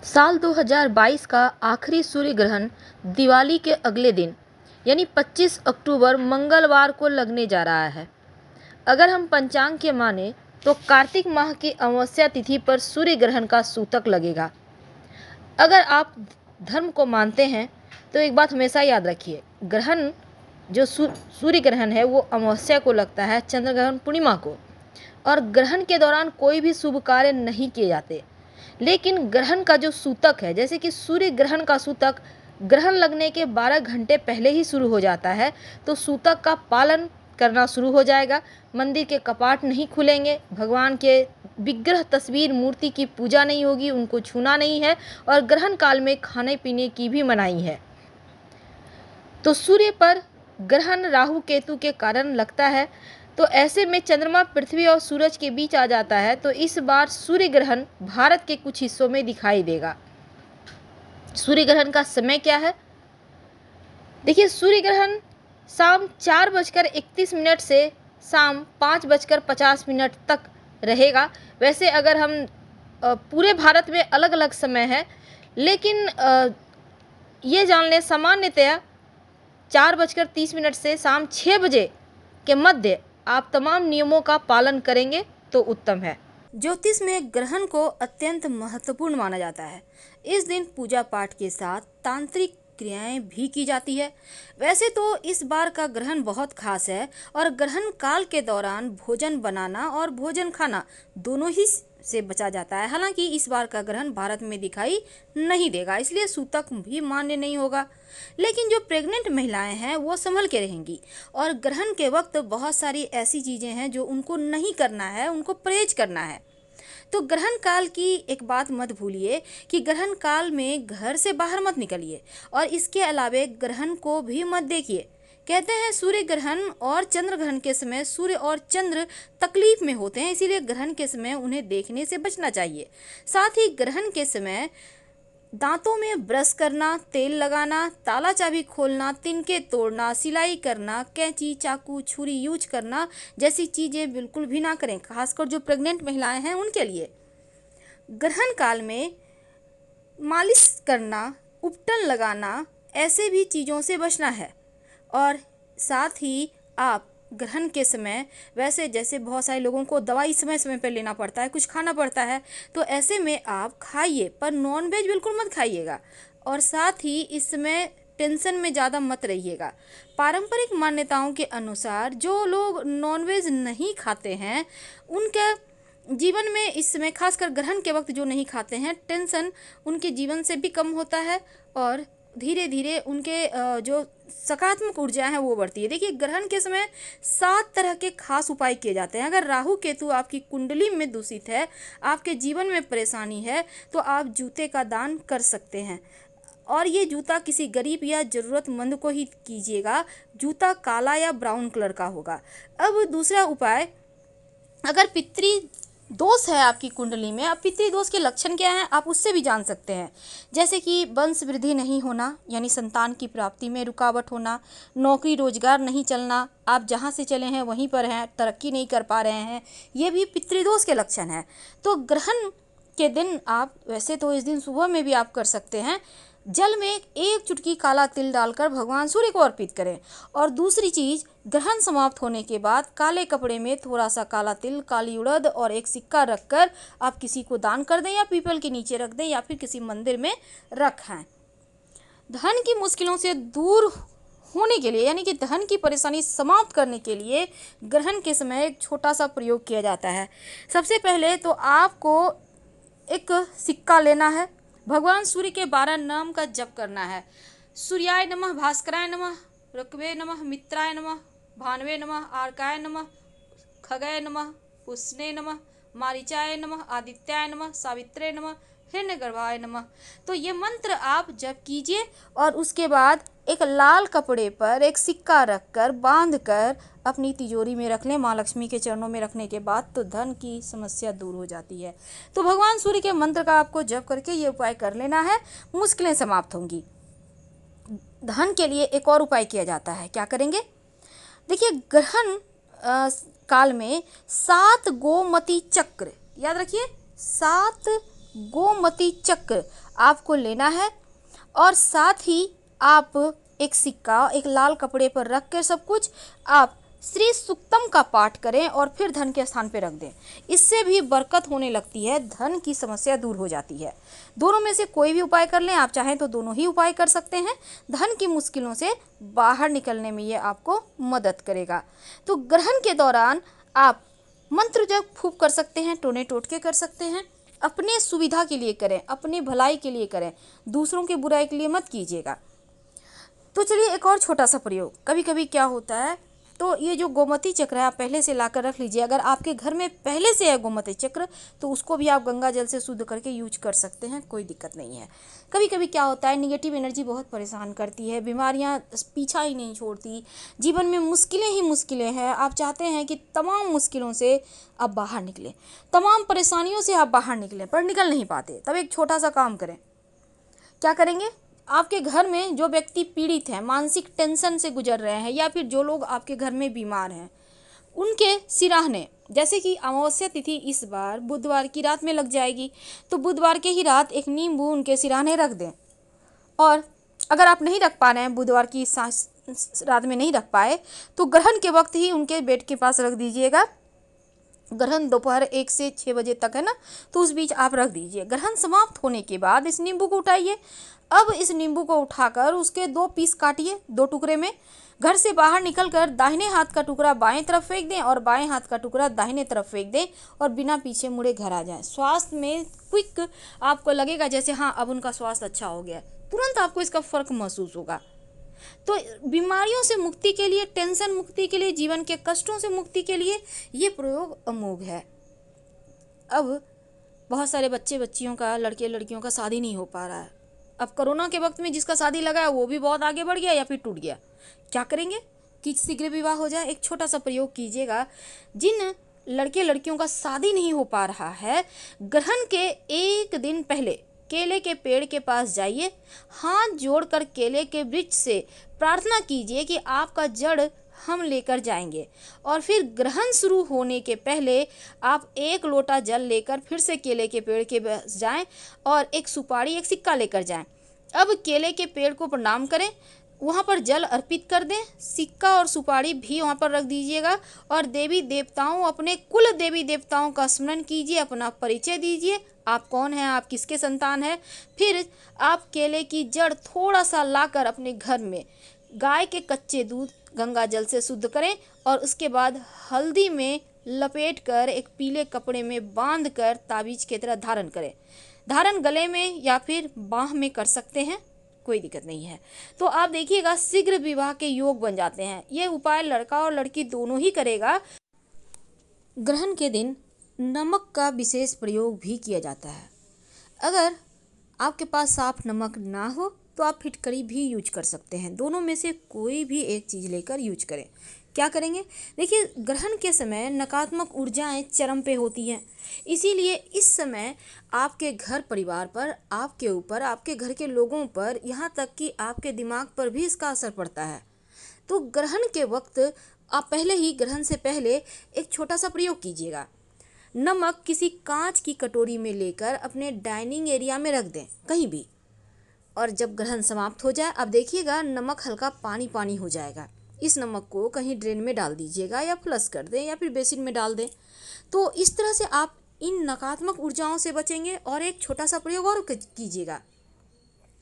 साल 2022 का आखिरी सूर्य ग्रहण दिवाली के अगले दिन यानी 25 अक्टूबर मंगलवार को लगने जा रहा है। अगर हम पंचांग के माने तो कार्तिक माह की अमावस्या तिथि पर सूर्य ग्रहण का सूतक लगेगा। अगर आप धर्म को मानते हैं तो एक बात हमेशा याद रखिए, ग्रहण जो सूर्य ग्रहण है वो अमावस्या को लगता है, चंद्र ग्रहण पूर्णिमा को, और ग्रहण के दौरान कोई भी शुभ कार्य नहीं किए जाते। लेकिन ग्रहण का जो सूतक है, जैसे कि सूर्य ग्रहण का सूतक ग्रहण लगने के 12 घंटे पहले ही शुरू हो जाता है, तो सूतक का पालन करना शुरू हो जाएगा। मंदिर के कपाट नहीं खुलेंगे, भगवान के विग्रह तस्वीर मूर्ति की पूजा नहीं होगी, उनको छूना नहीं है, और ग्रहण काल में खाने पीने की भी मनाही है। तो सूर्य पर ग्रहण राहु केतु के कारण लगता है, तो ऐसे में चंद्रमा पृथ्वी और सूरज के बीच आ जाता है। तो इस बार सूर्य ग्रहण भारत के कुछ हिस्सों में दिखाई देगा। सूर्य ग्रहण का समय क्या है? देखिए, सूर्य ग्रहण शाम 4:31 से शाम 5:50 तक रहेगा। वैसे अगर हम पूरे भारत में अलग अलग समय है, लेकिन ये जान लें सामान्यतया 4:30 से शाम 6 बजे के मध्य आप तमाम नियमों का पालन करेंगे तो उत्तम है। ज्योतिष में ग्रहण को अत्यंत महत्वपूर्ण माना जाता है। इस दिन पूजा पाठ के साथ तांत्रिक क्रियाएं भी की जाती है। वैसे तो इस बार का ग्रहण बहुत खास है और ग्रहण काल के दौरान भोजन बनाना और भोजन खाना दोनों ही से बचा जाता है। हालांकि इस बार का ग्रहण भारत में दिखाई नहीं देगा, इसलिए सूतक भी मान्य नहीं होगा। लेकिन जो प्रेग्नेंट महिलाएं हैं वो संभल के रहेंगी, और ग्रहण के वक्त बहुत सारी ऐसी चीज़ें हैं जो उनको नहीं करना है, उनको परहेज करना है। तो ग्रहण काल की एक बात मत भूलिए कि ग्रहण काल में घर से बाहर मत निकलिए, और इसके अलावे ग्रहण को भी मत देखिए। कहते हैं सूर्य ग्रहण और चंद्र ग्रहण के समय सूर्य और चंद्र तकलीफ में होते हैं, इसीलिए ग्रहण के समय उन्हें देखने से बचना चाहिए। साथ ही ग्रहण के समय दांतों में ब्रश करना, तेल लगाना, ताला चाबी खोलना, तिनके तोड़ना, सिलाई करना, कैंची, चाकू, छुरी यूज करना जैसी चीज़ें बिल्कुल भी ना करें, खासकर जो प्रेग्नेंट महिलाएं हैं उनके लिए। ग्रहण काल में मालिश करना, उपटन लगाना, ऐसे भी चीज़ों से बचना है। और साथ ही आप ग्रहण के समय, वैसे जैसे बहुत सारे लोगों को दवाई समय समय पर लेना पड़ता है, कुछ खाना पड़ता है, तो ऐसे में आप खाइए, पर नॉनवेज बिल्कुल मत खाइएगा। और साथ ही इस समय टेंशन में ज़्यादा मत रहिएगा। पारंपरिक मान्यताओं के अनुसार जो लोग नॉनवेज नहीं खाते हैं उनके जीवन में इस समय, खासकर ग्रहण के वक्त जो नहीं खाते हैं, टेंशन उनके जीवन से भी कम होता है और धीरे धीरे उनके जो सकारात्मक ऊर्जा है वो बढ़ती है। देखिए, ग्रहण के समय 7 तरह के खास उपाय किए जाते हैं। अगर राहु केतु आपकी कुंडली में दूषित है, आपके जीवन में परेशानी है, तो आप जूते का दान कर सकते हैं, और ये जूता किसी गरीब या ज़रूरतमंद को ही कीजिएगा। जूता काला या ब्राउन कलर का होगा। अब दूसरा उपाय, अगर पितृ दोष है आपकी कुंडली में, अब पितृ दोष के लक्षण क्या हैं आप उससे भी जान सकते हैं। जैसे कि वंश वृद्धि नहीं होना, यानी संतान की प्राप्ति में रुकावट होना, नौकरी रोजगार नहीं चलना, आप जहां से चले हैं वहीं पर हैं, तरक्की नहीं कर पा रहे हैं, ये भी पितृदोष के लक्षण हैं। तो ग्रहण के दिन आप, वैसे तो इस दिन सुबह में भी आप कर सकते हैं, जल में एक चुटकी काला तिल डालकर भगवान सूर्य को अर्पित करें। और दूसरी चीज़, ग्रहण समाप्त होने के बाद काले कपड़े में थोड़ा सा काला तिल, काली उड़द और एक सिक्का रखकर आप किसी को दान कर दें, या पीपल के नीचे रख दें, या फिर किसी मंदिर में रखें। धन की मुश्किलों से दूर होने के लिए, यानी कि धन की परेशानी समाप्त करने के लिए ग्रहण के समय एक छोटा सा प्रयोग किया जाता है। सबसे पहले तो आपको एक सिक्का लेना है, भगवान सूर्य के 12 नाम का जप करना है। सूर्याय नमः, भास्कराय नमः, ऋक्वे नमः, मित्राय नमः, भानवे नमः, आर्काय नमः, खगय नमः, पुष्णे नमः, मारीचाय नमः, आदित्याय नमः, सावित्रे नमः, हिरण्यगर्भाय नमः। तो ये मंत्र आप जप कीजिए, और उसके बाद एक लाल कपड़े पर एक सिक्का रखकर बांध कर अपनी तिजोरी में रख लें। माँ लक्ष्मी के चरणों में रखने के बाद तो धन की समस्या दूर हो जाती है। तो भगवान सूर्य के मंत्र का आपको जप करके ये उपाय कर लेना है, मुश्किलें समाप्त होंगी। धन के लिए एक और उपाय किया जाता है, क्या करेंगे? देखिए, ग्रहण काल में 7 गोमती चक्र, याद रखिए 7 गोमती चक्र आपको लेना है और साथ ही आप एक सिक्का एक लाल कपड़े पर रख कर सब कुछ आप श्री सुक्तम का पाठ करें और फिर धन के स्थान पे रख दें। इससे भी बरकत होने लगती है, धन की समस्या दूर हो जाती है। दोनों में से कोई भी उपाय कर लें, आप चाहें तो दोनों ही उपाय कर सकते हैं। धन की मुश्किलों से बाहर निकलने में ये आपको मदद करेगा। तो ग्रहण के दौरान आप मंत्र जप फूंक कर सकते हैं, टोने टोटके कर सकते हैं। अपने सुविधा के लिए करें, अपनी भलाई के लिए करें, दूसरों के बुराई के लिए मत कीजिएगा। तो चलिए एक और छोटा सा प्रयोग। कभी कभी क्या होता है, तो ये जो गोमती चक्र है आप पहले से लाकर रख लीजिए। अगर आपके घर में पहले से है गोमती चक्र तो उसको भी आप गंगा जल से शुद्ध करके यूज कर सकते हैं, कोई दिक्कत नहीं है। कभी कभी क्या होता है, निगेटिव एनर्जी बहुत परेशान करती है, बीमारियां पीछा ही नहीं छोड़ती, जीवन में मुश्किलें ही मुश्किलें हैं। आप चाहते हैं कि तमाम मुश्किलों से आप बाहर निकलें, तमाम परेशानियों से आप बाहर निकलें, पर निकल नहीं पाते। तब एक छोटा सा काम करें। क्या करेंगे? आपके घर में जो व्यक्ति पीड़ित हैं, मानसिक टेंशन से गुजर रहे हैं, या फिर जो लोग आपके घर में बीमार हैं, उनके सिराहने, जैसे कि अमावस्या तिथि इस बार बुधवार की रात में लग जाएगी, तो बुधवार के ही रात एक नींबू उनके सिराहने रख दें। और अगर आप नहीं रख पा रहे हैं, बुधवार की रात में नहीं रख पाए, तो ग्रहण के वक्त ही उनके बेड के पास रख दीजिएगा। ग्रहण दोपहर 1 से 6 बजे तक है ना, तो उस बीच आप रख दीजिए। ग्रहण समाप्त होने के बाद इस नींबू को उठाइए। अब इस नींबू को उठाकर उसके 2 पीस काटिए, 2 टुकड़े में। घर से बाहर निकलकर दाहिने हाथ का टुकड़ा बाएं तरफ फेंक दें और बाएं हाथ का टुकड़ा दाहिने तरफ फेंक दें और बिना पीछे मुड़े घर आ जाएं। स्वास्थ्य में क्विक आपको लगेगा जैसे हाँ अब उनका स्वास्थ्य अच्छा हो गया, तुरंत आपको इसका फर्क महसूस होगा। तो बीमारियों से मुक्ति के लिए, टेंशन मुक्ति के लिए, जीवन के कष्टों से मुक्ति के लिए ये प्रयोग अमोघ है। अब बहुत सारे बच्चे बच्चियों का, लड़के लड़कियों का शादी नहीं हो पा रहा है। अब कोरोना के वक्त में जिसका शादी लगा है वो भी बहुत आगे बढ़ गया या फिर टूट गया। क्या करेंगे कि शीघ्र विवाह हो जाए? एक छोटा सा प्रयोग कीजिएगा। जिन लड़के लड़कियों का शादी नहीं हो पा रहा है, ग्रहण के 1 दिन पहले केले के पेड़ के पास जाइए, हाथ जोड़कर केले के वृक्ष से प्रार्थना कीजिए कि आपका जड़ हम लेकर जाएंगे। और फिर ग्रहण शुरू होने के पहले आप 1 लोटा जल लेकर फिर से केले के पेड़ के पास जाएं और एक सुपारी, एक सिक्का लेकर जाएं। अब केले के पेड़ को प्रणाम करें, वहाँ पर जल अर्पित कर दें, सिक्का और सुपारी भी वहाँ पर रख दीजिएगा और देवी देवताओं, अपने कुल देवी देवताओं का स्मरण कीजिए, अपना परिचय दीजिए, आप कौन हैं, आप किसके संतान हैं। फिर आप केले की जड़ थोड़ा सा लाकर अपने घर में गाय के कच्चे दूध गंगा जल से शुद्ध करें और उसके बाद हल्दी में लपेट कर एक पीले कपड़े में बांध कर ताबीज की तरह धारण करें। धारण गले में या फिर बाह में कर सकते हैं, कोई दिक्कत नहीं है। तो आप देखिएगा शीघ्र विवाह के योग बन जाते हैं। ये उपाय लड़का और लड़की दोनों ही करेगा। ग्रहण के दिन नमक का विशेष प्रयोग भी किया जाता है। अगर आपके पास साफ नमक ना हो तो आप फिटकरी भी यूज कर सकते हैं। दोनों में से कोई भी एक चीज़ लेकर यूज करें। क्या करेंगे? देखिए, ग्रहण के समय नकारात्मक ऊर्जाएं चरम पे होती हैं, इसीलिए इस समय आपके घर परिवार पर, आपके ऊपर, आपके घर के लोगों पर, यहाँ तक कि आपके दिमाग पर भी इसका असर पड़ता है। तो ग्रहण के वक्त आप पहले ही, ग्रहण से पहले एक छोटा सा प्रयोग कीजिएगा। नमक किसी कांच की कटोरी में लेकर अपने डाइनिंग एरिया में रख दें, कहीं भी। और जब ग्रहण समाप्त हो जाए, अब देखिएगा नमक हल्का पानी पानी हो जाएगा। इस नमक को कहीं ड्रेन में डाल दीजिएगा या फ्लश कर दें या फिर बेसिन में डाल दें। तो इस तरह से आप इन नकारात्मक ऊर्जाओं से बचेंगे। और एक छोटा सा प्रयोग और कीजिएगा।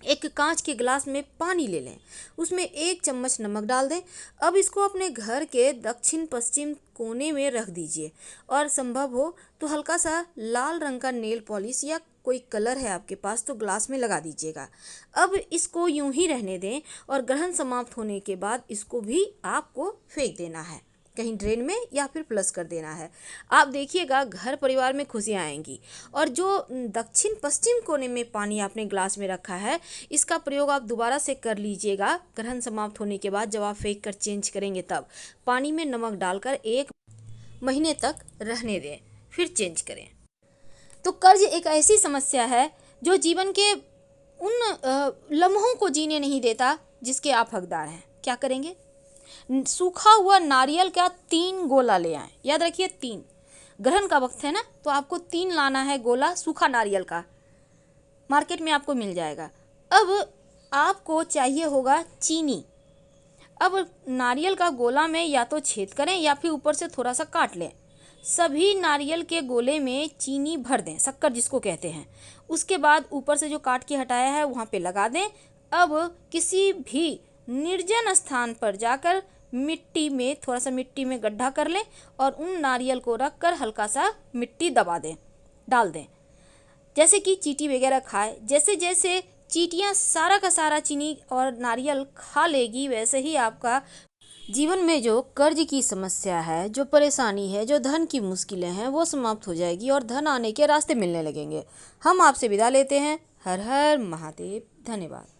एक कांच के गिलास में पानी ले लें, उसमें 1 चम्मच नमक डाल दें। अब इसको अपने घर के दक्षिण पश्चिम कोने में रख दीजिए और संभव हो तो हल्का सा लाल रंग का नेल पॉलिश या कोई कलर है आपके पास तो ग्लास में लगा दीजिएगा। अब इसको यूं ही रहने दें और ग्रहण समाप्त होने के बाद इसको भी आपको फेंक देना है, कहीं ड्रेन में या फिर फ्लश कर देना है। आप देखिएगा घर परिवार में खुशियाँ आएंगी। और जो दक्षिण पश्चिम कोने में पानी आपने ग्लास में रखा है, इसका प्रयोग आप दोबारा से कर लीजिएगा। ग्रहण समाप्त होने के बाद जब आप फेंक कर चेंज करेंगे तब पानी में नमक डालकर 1 महीने तक रहने दें, फिर चेंज करें। तो कर्ज एक ऐसी समस्या है जो जीवन के उन लम्हों को जीने नहीं देता जिसके आप हकदार हैं। क्या करेंगे? सूखा हुआ नारियल का 3 गोला ले आएं। याद रखिए 3, ग्रहण का वक्त है ना, तो आपको 3 लाना है गोला सूखा नारियल का। मार्केट में आपको मिल जाएगा। अब आपको चाहिए होगा चीनी। अब नारियल का गोला में या तो छेद करें या फिर ऊपर से थोड़ा सा काट लें। सभी नारियल के गोले में चीनी भर दें, शक्कर जिसको कहते हैं। उसके बाद ऊपर से जो काट के हटाया है वहाँ पे लगा दें। अब किसी भी निर्जन स्थान पर जाकर मिट्टी में थोड़ा सा मिट्टी में गड्ढा कर लें और उन नारियल को रख कर हल्का सा मिट्टी दबा दें, डाल दें, जैसे कि चींटी वगैरह खाए। जैसे जैसे चींटियाँ सारा का सारा चीनी और नारियल खा लेगी, वैसे ही आपका जीवन में जो कर्ज की समस्या है, जो परेशानी है, जो धन की मुश्किलें हैं, वो समाप्त हो जाएगी और धन आने के रास्ते मिलने लगेंगे। हम आपसे विदा लेते हैं। हर हर महादेव। धन्यवाद।